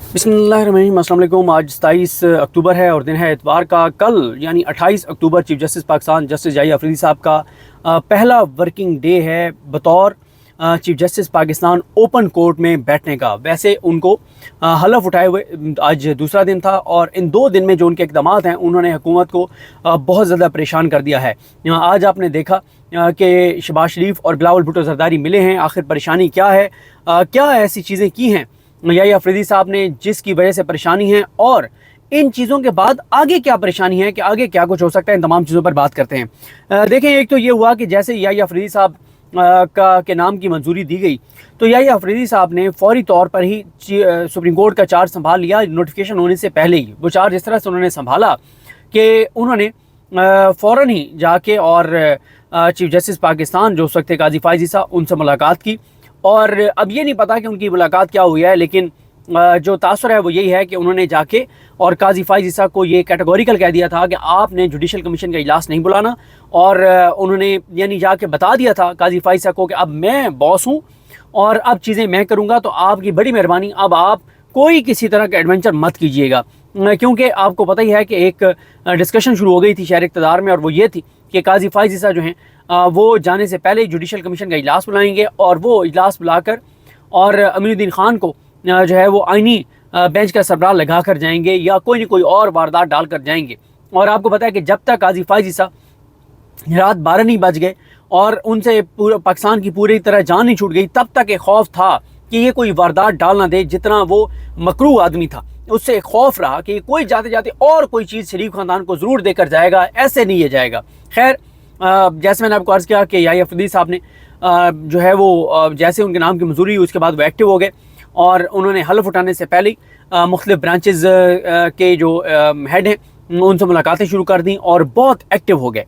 बिस्मिल्लाहिर्रहमानिर्रहीम। अस्सलाम वालेकुम। आज 27 अक्टूबर है और दिन है इतवार का। कल यानी 28 October chief justice Pakistan justice Zahid Afridi साहब का पहला वर्किंग डे है बतौर chief justice Pakistan open court में बैठने का। वैसे उनको हलफ उठाए हुए आज दूसरा दिन था और इन 2 दिन में जो उनके इक़दाम हैं उन्होंने हुकूमत को बहुत ज़्यादा परेशान कर दिया है। आज आपने देखा कि शहबाज शरीफ और बिलावल भुट्टो जरदारी मिले हैं। आखिर परेशानी क्या है, क्या ऐसी चीज़ें की हैं जाहिद अफरीदी साहब ने जिसकी वजह से परेशानी है, और इन चीज़ों के बाद आगे क्या परेशानी है कि आगे क्या कुछ हो सकता है, इन तमाम चीज़ों पर बात करते हैं। देखें, एक तो ये हुआ कि जैसे जाहिद अफरीदी साहब के नाम की मंजूरी दी गई तो जाहिद अफरीदी साहब ने फौरी तौर पर ही सुप्रीम कोर्ट का चार्ज संभाल लिया। नोटिफिकेशन होने से पहले ही वो चार्ज इस तरह से उन्होंने संभाला कि उन्होंने फ़ौरन ही जाके और चीफ जस्टिस पाकिस्तान जो उस वक्त थे काजी फायज़ ईसा, उनसे मुलाकात की। और अब ये नहीं पता कि उनकी मुलाकात क्या हुई है, लेकिन जो तासुर है वो यही है कि उन्होंने जाके और काजी फायज़ ईसा को ये कैटेगोरिकल कह दिया था कि आपने जुडिशल कमीशन का इजलास नहीं बुलाना। और उन्होंने यानी जाके बता दिया था काजी फायज़ ईसा को कि अब मैं बॉस हूँ और अब चीज़ें मैं करूँगा, तो आपकी बड़ी मेहरबानी, अब आप कोई किसी तरह का एडवेंचर मत कीजिएगा। क्योंकि आपको पता ही है कि एक डिस्कशन शुरू हो गई थी शहर इक़्तिदार में, और वो ये थी कि काजी फायज़ ईसा जो हैं वो जाने से पहले जुडिशल कमीशन का इजलास बुलाएंगे और वो इजलास बुलाकर और अमीनुद्दीन खान को जो है वो आइनी बेंच का सरबराह लगा कर जाएंगे या कोई न कोई और वारदात डाल कर जाएंगे। और आपको पता है कि जब तक काजी फायज़ ईसा रात 12 नहीं बज गए और उनसे पूरा पाकिस्तान की पूरी तरह जान नहीं छूट गई, तब तक एक खौफ था कि ये कोई वारदात डाल ना दे। जितना वो मकरू आदमी था उससे एक खौफ रहा कि कोई जाते जाते और कोई चीज़ शरीफ खानदान को ज़रूर देकर जाएगा, ऐसे नहीं ये जाएगा। खैर, जैसे मैंने आपको अर्ज़ किया कि जाहिद अफरीदी साहब ने जो है वो जैसे उनके नाम की मंजूरी हुई उसके बाद वो एक्टिव हो गए और उन्होंने हलफ उठाने से पहले मुख्तलिफ ब्रांचेस के जो हेड हैं उनसे मुलाकातें शुरू कर दी और बहुत एक्टिव हो गए।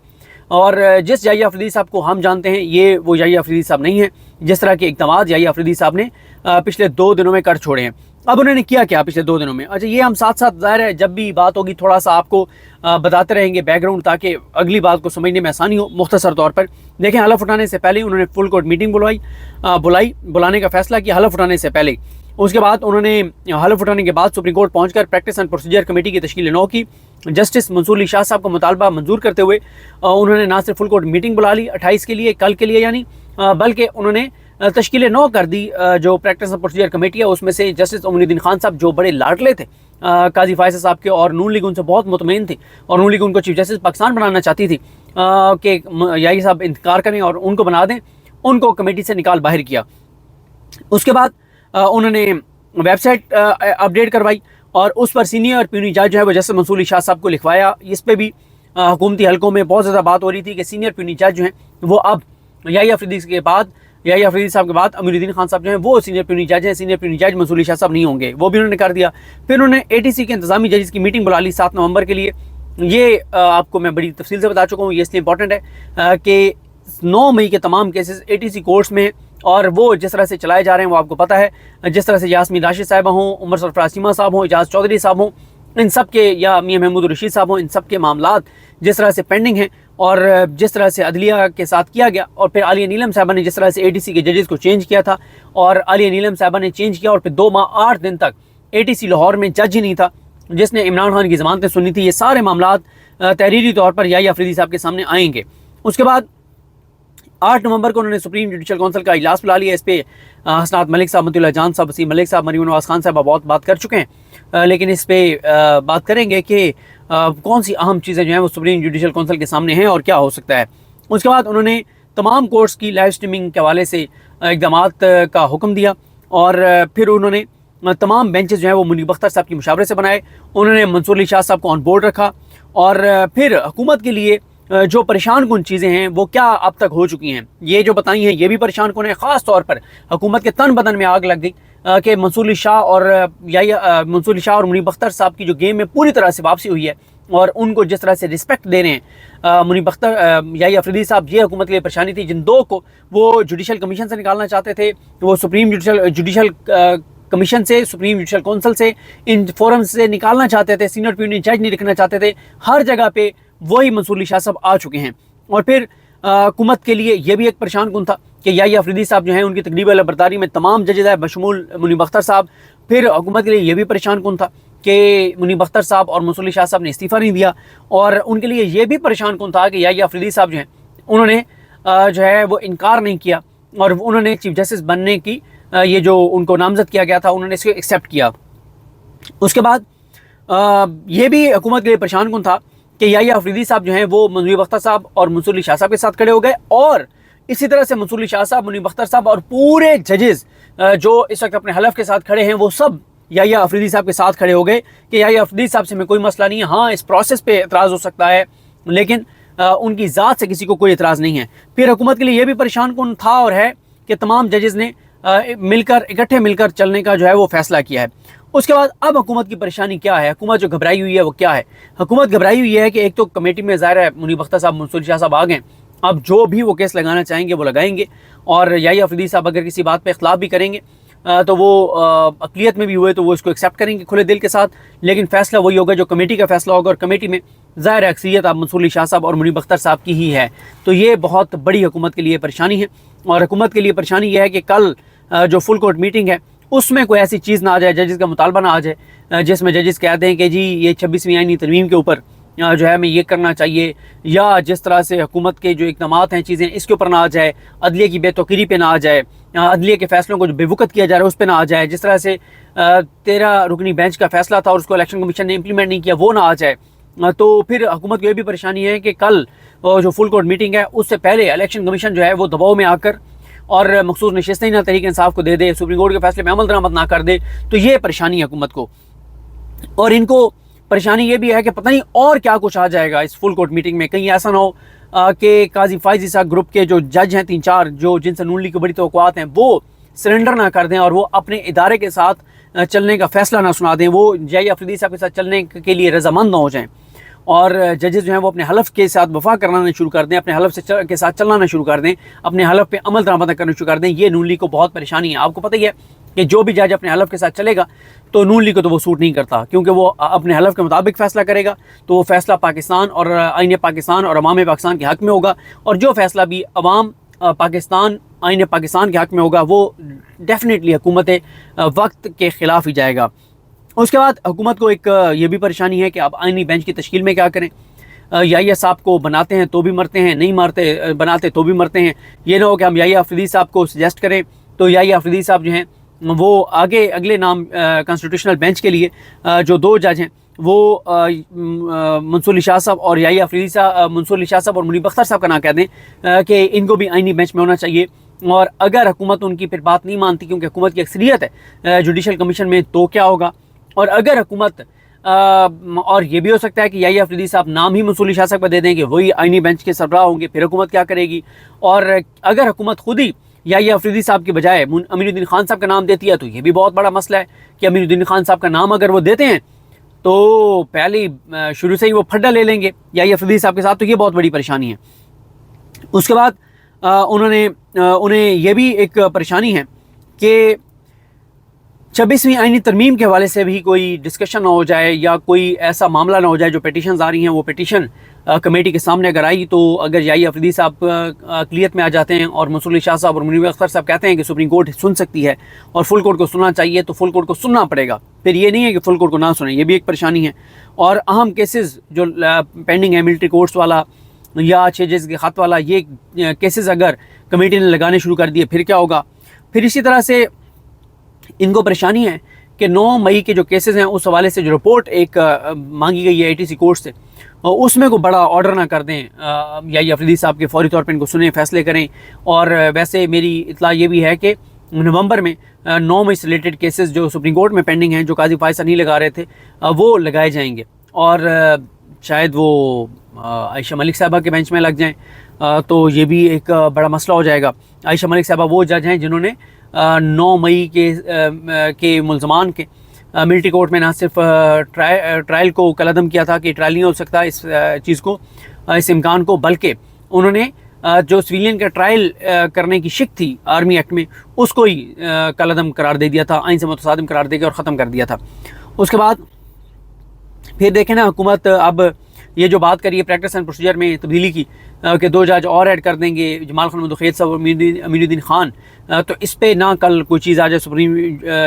और जिस जाहिद अफरीदी साहब को हम जानते हैं ये वो जाहिद अफरीदी साहब नहीं है जिस तरह के इक़दाम जाहिद अफरीदी साहब ने पिछले 2 दिनों में कर छोड़े हैं। अब उन्होंने किया क्या पिछले 2 दिनों में? अच्छा, ये हम साथ साथ ज़ाहिर है जब भी बात होगी थोड़ा सा आपको बताते रहेंगे बैकग्राउंड, ताकि अगली बात को समझने में आसानी हो। मुख्तसर तौर पर देखें, हलफ उठाने से पहले उन्होंने फुल कोर्ट मीटिंग बुलाने का फैसला किया हलफ उठाने से पहले। उसके बाद उन्होंने हलफ उठाने के बाद सुप्रीम कोर्ट पहुंचकर प्रैक्टिस एंड प्रोसीजर कमेटी की तश्कील 9 की। जस्टिस मंसूर अली शाह साहब का मुतालबा मंजूर करते हुए उन्होंने ना सिर्फ फुल कोर्ट मीटिंग बुला ली 28 के लिए, कल के लिए यानी, बल्कि उन्होंने तश्कील 9 कर दी। जो प्रैक्टिस एंड प्रोसीजर कमेटी है उसमें से जस्टिस अमीनुद्दीन खान साहब जो बड़े लाडले थे काजी फायज़ साहब के, और नून लीग उनसे बहुत मुतमईन थी और नून लीग उनको चीफ जस्टिस पाकिस्तान बनाना चाहती थी कि जाहिद साहब इंतकार करें और उनको बना दें, उनको कमेटी से निकाल बाहर किया। उसके बाद उन्होंने वेबसाइट अपडेट करवाई और उस पर सीनियर प्यूनी जज जो है वो जस्टिस मंसूर अली शाह साहब को लिखवाया। इस पर भी हुकूमती हलकों में बहुत ज़्यादा बात हो रही थी कि सीनियर प्यूनी जज जो हैं वो अब जाहिद अफरीदी साहब के बाद अमीनुद्दीन खान साहब जो हैं वो सीनियर प्यूनी जज हैं। सीनियर प्यूनी जज मंसूर अली शाह साहब नहीं होंगे, वो भी उन्होंने कर दिया। फिर उन्होंने ATC के इंतजामी जजेस की मीटिंग बुला ली 7 नवंबर के लिए। ये आपको मैं बड़ी तफसील से बता चुका हूँ, ये इसलिए इंपॉर्टेंट है कि 9 मई के तमाम केसेस ATC कोर्ट्स में और वो जिस तरह से चलाए जा रहे हैं वो आपको पता है। जिस तरह से यास्मीन राशिद साहिबा हों, उमर सरफराज चीमा साहब हों, एजाज चौधरी साहब हों, इन सब के, या मियां महमूद रशीद साहब हों, इन सब के मामलात जिस तरह से पेंडिंग हैं और जिस तरह से अदलिया के साथ किया गया, और फिर आलिया नीलम साहिबा ने जिस तरह से ATC के जजेस को चेंज किया था और आलिया नीलम साहिबा ने चेंज किया और फिर 2 माह 8 दिन तक ATC लाहौर में जज ही नहीं था जिसने इमरान खान की ज़मानतें सुनी थी। ये सारे मामलात तहरीरी तौर पर जाहिद अफरीदी साहब के सामने आएंगे। उसके बाद 8 नवंबर को उन्होंने सुप्रीम जुडिशल काउंसिल का इजलास बुला लिया। इस पे हसनात मलिक साहब, मतीउल्लाह जान साहब, वसीम मलिक साहब, मरीम नवाज खान साहब बहुत बात कर चुके हैं, लेकिन इस पे बात करेंगे कि कौन सी अहम चीज़ें जो हैं वो सुप्रीम जुडिशल काउंसिल के सामने हैं और क्या हो सकता है। उसके बाद उन्होंने तमाम कोर्ट्स की लाइव स्ट्रीमिंग के हवाले से इक़दामात का हुक्म दिया और फिर उन्होंने तमाम बेंचेस जो हैं वो मुनीब अख्तर साहब की मुशावरे से बनाए। उन्होंने मंसूर अली शाह साहब को ऑन बोर्ड रखा और फिर हुकूमत के लिए जो परेशान कुन चीज़ें हैं वो क्या अब तक हो चुकी हैं ये जो बताई हैं ये भी परेशान कुन है। ख़ास तौर पर हुकूमत के तन बदन में आग लग गई कि मंसूर अली शाह और मुनीब अख्तर साहब की जो गेम में पूरी तरह से वापसी हुई है और उनको जिस तरह से रिस्पेक्ट दे रहे हैं मुनीब अख्तर जाहिद अफरीदी साहब, ये हुकूमत के लिए परेशानी थी। जिन 2 को वो जुडिशल कमीशन से निकालना चाहते थे, वो सुप्रीम जुडिशल कमीशन से, सुप्रीम जुडिशल काउंसिल से, इन फोरम से निकालना चाहते थे, सीनियर प्यूनी जज नहीं रखना चाहते थे, हर जगह पे वही मंसूर अली शाह साहब आ चुके हैं। और फिर हुकूमत के लिए ये भी एक परेशान कुन था कि याहिया अफरीदी साहब जो हैं उनकी तकरीब बरदारी में तमाम जजेज आए बशमूल मुनीब अख्तर साहब। फिर हुकूमत के लिए ये भी परेशान कुन था कि मुनीब अख्तर साहब और मंसूर अली शाह साहब ने इस्तीफ़ा नहीं दिया, और उनके लिए ये भी परेशान कुन था कि याहिया अफरीदी साहब जो हैं उन्होंने जो है वो इनकार नहीं किया, और उन्होंने चीफ जस्टिस बनने की ये जो उनको नामजद किया गया था उन्होंने इसको एक्सेप्ट किया। उसके बाद ये भी हुकूमत के लिए परेशान कुन था कि याहिया अफरीदी साहब जो हैं वो मुनीब अख्तर साहब और मंसूर अली शाह साहब के साथ खड़े हो गए, और इसी तरह से मंसूर अली शाह साहब, मुनीब अख्तर साहब और पूरे जजेस जो इस वक्त अपने हलफ के साथ खड़े हैं वो सब याहिया अफरीदी साहब के साथ खड़े हो गए कि याहिया अफरीदी साहब से हमें कोई मसला नहीं है, हाँ इस प्रोसेस पे एतराज़ हो सकता है लेकिन उनकी ज़ात से किसी को कोई एतराज़ नहीं है। फिर हुकूमत के लिए ये भी परेशान कुन था और है कि तमाम जजेस ने इकट्ठे मिलकर चलने का जो है वो फैसला किया है। उसके बाद अब हुकूमत की परेशानी क्या है, हुकूमत जो घबराई हुई है वो क्या है? हुकूमत घबराई हुई है कि एक तो कमेटी में ज़ाहिर है मुनीब अख्तर साहब, मंसूर शाह साहब आ गए, अब जो भी वो केस लगाना चाहेंगे वो लगाएंगे, और याहिया अफरीदी साहब अगर किसी बात पे इख्तलाफ भी करेंगे तो वो अक़लियत में भी हुए तो वो इसको एक्सेप्ट करेंगे खुले दिल के साथ, लेकिन फ़ैसला वही होगा जो कमेटी का फ़ैसला होगा, और कमेटी में ज़ाहिर अक्सरियत अब मंसूर अली शाह साहब और मुनीब अख्तर साहब की ही है। तो ये बहुत बड़ी हुकूमत के लिए परेशानी है, और हुकूमत के लिए परेशानी ये है कि कल जो फुल कोर्ट मीटिंग है उसमें कोई ऐसी चीज़ ना आ जाए, जजेस का मुतालबा ना आ जाए जिसमें जजेस कहते हैं कि जी ये 26वीं आईनी तरमीम के ऊपर जो है हमें ये करना चाहिए, या जिस तरह से हुकूमत के जो इक़दामात हैं चीज़ें इसके ऊपर ना आ जाए, अदलिया की बेतौकीरी पे ना आ जाए, अदलिया के फ़ैसलों को जो बेवकूफ़ किया जा रहा है उस पर ना आ जाए, जिस तरह से 13 रुकनी बेंच का फ़ैसला था और उसको इलेक्शन कमीशन ने इम्प्लीमेंट नहीं किया वो ना आ जाए। तो फिर हुकूमत को ये भी परेशानी है कि कल जो फुल कोर्ट मीटिंग है उससे पहले इलेक्शन कमीशन जो है वो दबाव में आकर और मखसूस नशिस्तें ना तहरीक इंसाफ को दे दे, सुप्रीम कोर्ट के फैसले में अमल दरामद ना कर दे, तो ये परेशानी है हुकूमत को। और इनको परेशानी ये भी है कि पता नहीं और क्या कुछ आ जाएगा इस फुल कोर्ट मीटिंग में, कहीं ऐसा ना हो कि काजी फाइज ईसा ग्रुप के जो जज हैं 3-4 जो जिनसे नून लीग की बड़ी तवक्कुआत हैं वो सरेंडर ना कर दें और वो अपने इदारे के साथ चलने का फैसला ना सुना दें, वो याहिया अफरीदी साहब के साथ चलने के लिए रजामंद ना हो जाएँ, और जजेस जो हैं वो अपने हलफ के साथ वफा करना शुरू कर दें, अपने हलफ के साथ चलना शुरू कर दें, अपने हलफ पे अमल दरामद करना शुरू कर दें। ये नून लीग को बहुत परेशानी है। आपको पता ही है कि जो भी जज अपने हलफ के साथ चलेगा तो नून लीग को तो वो सूट नहीं करता, क्योंकि वो अपने हलफ के मुताबिक फ़ैसला करेगा, तो वो फ़ैसला पाकिस्तान और आईन पाकिस्तान और अवाम पाकिस्तान के हक़ में होगा, और जो फ़ैसला भी अवाम पाकिस्तान आईन पाकिस्तान के हक़ में होगा वो डेफिनेटली हुकूमत वक्त के ख़िलाफ़ ही जाएगा। उसके बाद हुकूमत को एक ये भी परेशानी है कि अब आईनी बेंच की तश्कील में क्या करें। याहिया साहब को बनाते हैं तो भी मरते हैं, नहीं मारते बनाते तो भी मरते हैं। ये ना हो कि हम याहिया अफरीदी साहब को सजेस्ट करें तो याहिया अफरीदी साहब जो हैं वो आगे अगले नाम कॉन्स्टिट्यूशनल बेंच के लिए जो 2 जज हैं वो मंसूर अली शाह साहब और याहिया अफरीदी साहब, मंसूर अली शाह साहब और मुनीब अख्तर साहब का ना कह दें कि इनको भी आईनी बेंच में होना चाहिए। और अगर हुकूमत उनकी फिर बात नहीं मानती, क्योंकि हुकूमत की अक्सरियत है जुडिशल कमीशन में, तो क्या होगा? और अगर हुकूमत और ये भी हो सकता है कि याहिया अफरीदी साहब नाम ही मंसूर अली शाह साहब को दे दें कि वही आईनी बेंच के सरबराह होंगे, फिर हुकूमत क्या करेगी? और अगर हुकूमत खुद ही याहिया अफरीदी साहब के बजाय अमीरुद्दीन खान साहब का नाम देती है तो ये भी बहुत बड़ा मसला है कि अमीरुद्दीन खान साहब का नाम अगर वो देते हैं तो पहले शुरू से ही वो फड्डा ले लेंगे याहिया अफरीदी साहब के साथ, तो ये बहुत बड़ी परेशानी है। उसके बाद उन्हें ये भी एक परेशानी है कि 26वीं आईनी तरमीम के हवाले से भी कोई डिस्कशन ना हो जाए, या कोई ऐसा मामला ना हो जाए, जो पिटीशन आ रही हैं वो पिटीशन कमेटी के सामने अगर आई तो अगर याहिया अफरीदी साहब अक़लियत में आ जाते हैं और मंसूर अली शाह साहब और मुनीब अख्तर साहब कहते हैं कि सुप्रीम कोर्ट सुन सकती है और फुल कोर्ट को सुनना चाहिए, तो फुल कोर्ट को सुनना पड़ेगा। फिर ये नहीं है कि फुल कोर्ट को ना सुने, ये भी एक परेशानी है। और अहम केसेस जो पेंडिंग है, मिलिट्री कोर्ट्स वाला या 6 जज के ख़त वाला, ये केसेस अगर कमेटी ने लगाने शुरू कर दिए फिर क्या होगा? फिर इसी तरह से इनको परेशानी है कि 9 मई के जो केसेस हैं उस हवाले से जो रिपोर्ट एक मांगी गई है ATC कोर्ट से, उसमें को बड़ा ऑर्डर ना कर दें याहिया अफरीदी साहब के, फौरी तौर पर इनको सुने, फैसले करें। और वैसे मेरी इतला ये भी है कि नवंबर में 9 मई से रिलेटेड केसेस जो सुप्रीम कोर्ट में पेंडिंग हैं, जो काजी फायसा नहीं लगा रहे थे, वो लगाए जाएंगे, और शायद वो आयशा मलिक साहबा के बेंच में लग जाएँ, तो ये भी एक बड़ा मसला हो जाएगा। आयशा मलिक साहबा वो जज हैं जिन्होंने 9 मई के मुल्ज़मान के मिलिट्री कोर्ट में ना सिर्फ ट्रायल को कलअदम किया था कि ट्रायल नहीं हो सकता इस चीज़ को, इस इम्कान को, बल्कि उन्होंने जो सिविलियन का ट्रायल करने की शिक थी आर्मी एक्ट में उसको ही कलअदम करार दे दिया था, आइन से मुतसादिम करार देकर और ख़त्म कर दिया था। उसके बाद फिर देखें ना, हुकूमत अब یہ جو بات کری ہے پریکٹس اینڈ پروسیجر میں تبدیلی کی کہ 2 جج اور ایڈ کر دیں گے، جمال خان مدوخیل صاحب اور امین الدین خان، تو اس پہ نہ کل کوئی چیز آ جائے سپریم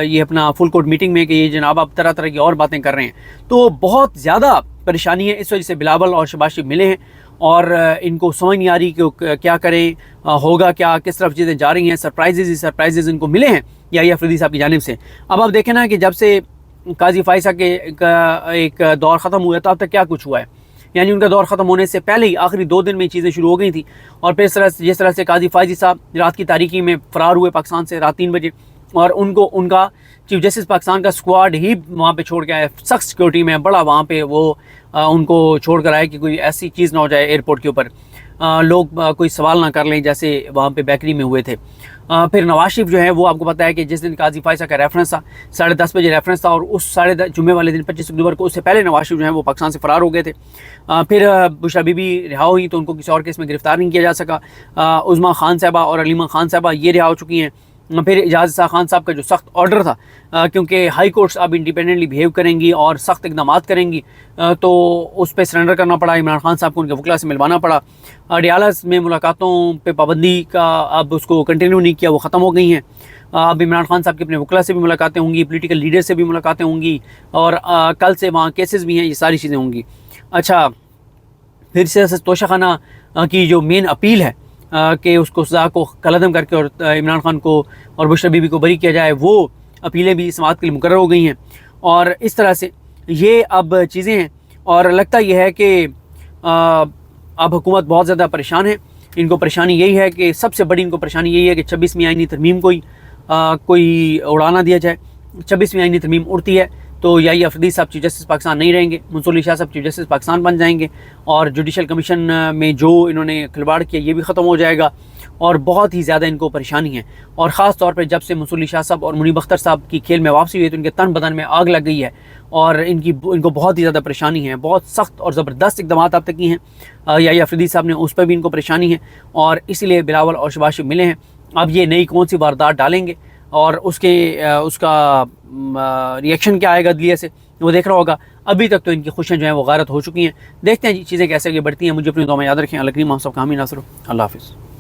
یہ اپنا فل کورٹ میٹنگ میں کہ یہ جناب اب طرح طرح کی اور باتیں کر رہے ہیں، تو بہت زیادہ پریشانی ہے۔ اس وجہ سے بلاول اور شہباز شریف ملے ہیں اور ان کو سمجھ نہیں آ رہی کہ کیا کریں، ہوگا کیا، کس طرف چیزیں جا رہی ہیں۔ سرپرائزز ان کو ملے ہیں یا افریدی صاحب کی جانب سے۔ اب آپ دیکھیں نا کہ جب سے قاضی فائزہ کے ایک دور ختم ہوا ہے تو اب تک کیا کچھ ہوا ہے، یعنی ان کا دور ختم ہونے سے پہلے ہی آخری 2 دن میں چیزیں شروع ہو گئی تھیں، اور پھر جس طرح سے قاضی فائزی صاحب رات کی تاریکی میں فرار ہوئے پاکستان سے رات 3 بجے، اور ان کا چیف جسٹس پاکستان کا اسکواڈ ہی وہاں پہ چھوڑ کے آیا، سخت سیکورٹی میں بڑا وہاں پہ وہ ان کو چھوڑ کر آئے کہ کوئی ایسی چیز نہ ہو جائے ایئرپورٹ کے اوپر، لوگ کوئی سوال نہ کر لیں جیسے وہاں پہ بیکری میں ہوئے تھے۔ پھر نواز شریف جو ہے وہ آپ کو پتہ ہے کہ جس دن قاضی فائزہ کا ریفرنس تھا 10:30 بجے ریفرنس تھا، اور اس 10:30 جمعے والے دن 25 اکتوبر کو، اس سے پہلے نواز شریف جو ہے وہ پاکستان سے فرار ہو گئے تھے۔ پھر بشرا بی بی رہا ہوئی تو ان کو کسی اور کیس میں گرفتار نہیں کیا جا سکا۔ عظمیٰ خان صاحبہ اور علیمہ خان صاحبہ یہ رہا ہو چکی ہیں۔ پھر اعجاز خان صاحب کا جو سخت آرڈر تھا کیونکہ ہائی کورٹس اب انڈیپینڈنٹلی بیہیو کریں گی اور سخت اقدامات کریں گی، تو اس پہ سرنڈر کرنا پڑا، عمران خان صاحب کو ان کے وکلا سے ملوانا پڑا۔ ڈیالس میں ملاقاتوں پہ پابندی کا اب اس کو کنٹینیو نہیں کیا، وہ ختم ہو گئی ہیں۔ اب عمران خان صاحب کے اپنے وکلا سے بھی ملاقاتیں ہوں گی، پولیٹیکل لیڈر سے بھی ملاقاتیں ہوں گی، اور کل سے وہاں کیسز بھی ہیں، یہ ساری چیزیں ہوں گی۔ اچھا، پھر سے توشہ خانہ کی جو مین اپیل ہے کہ اس کو سزا کو کالعدم کر کے اور عمران خان کو اور بشرا بی بی کو بری کیا جائے، وہ اپیلیں بھی سماعت کے لیے مقرر ہو گئی ہیں۔ اور اس طرح سے یہ اب چیزیں ہیں، اور لگتا یہ ہے کہ اب حکومت بہت زیادہ پریشان ہے۔ ان کو پریشانی یہی ہے کہ سب سے بڑی ان کو پریشانی یہی ہے کہ 26ویں آئینی ترمیم کوئی اڑانا دیا جائے۔ 26ویں آئینی ترمیم اڑتی ہے تو یا افریدی صاحب چیف جسٹس پاکستان نہیں رہیں گے، منصور علی شاہ صاحب چیف جسٹس پاکستان بن جائیں گے، اور جوڈیشل کمیشن میں جو انہوں نے کھلواڑ کیا یہ بھی ختم ہو جائے گا، اور بہت ہی زیادہ ان کو پریشانی ہے۔ اور خاص طور پہ جب سے منصور علی شاہ صاحب اور منیب اختر صاحب کی کھیل میں واپسی ہوئی ہے تو ان کے تن بدن میں آگ لگ گئی ہے، اور ان کو بہت ہی زیادہ پریشانی ہے۔ بہت سخت اور زبردست اقدامات اب تک کی ہیں یا افریدی صاحب نے، اس پہ بھی ان کو پریشانی ہے، اور اسی لیے بلاول اور شہباز شریف ملے ہیں۔ اب یہ نئی کون سی واردات ڈالیں گے اور اس کا ری ایکشن کیا آئے گا عدلیہ سے، وہ دیکھ رہا ہوگا۔ ابھی تک تو ان کی خوشیاں جو ہیں وہ غارت ہو چکی ہیں۔ دیکھتے ہیں چیزیں کیسے آگے بڑھتی ہیں۔ مجھے اپنی دعا میں یاد رکھیں۔ اللہ کریم آپ سب کا حامی ناصر ہو۔ اللہ حافظ۔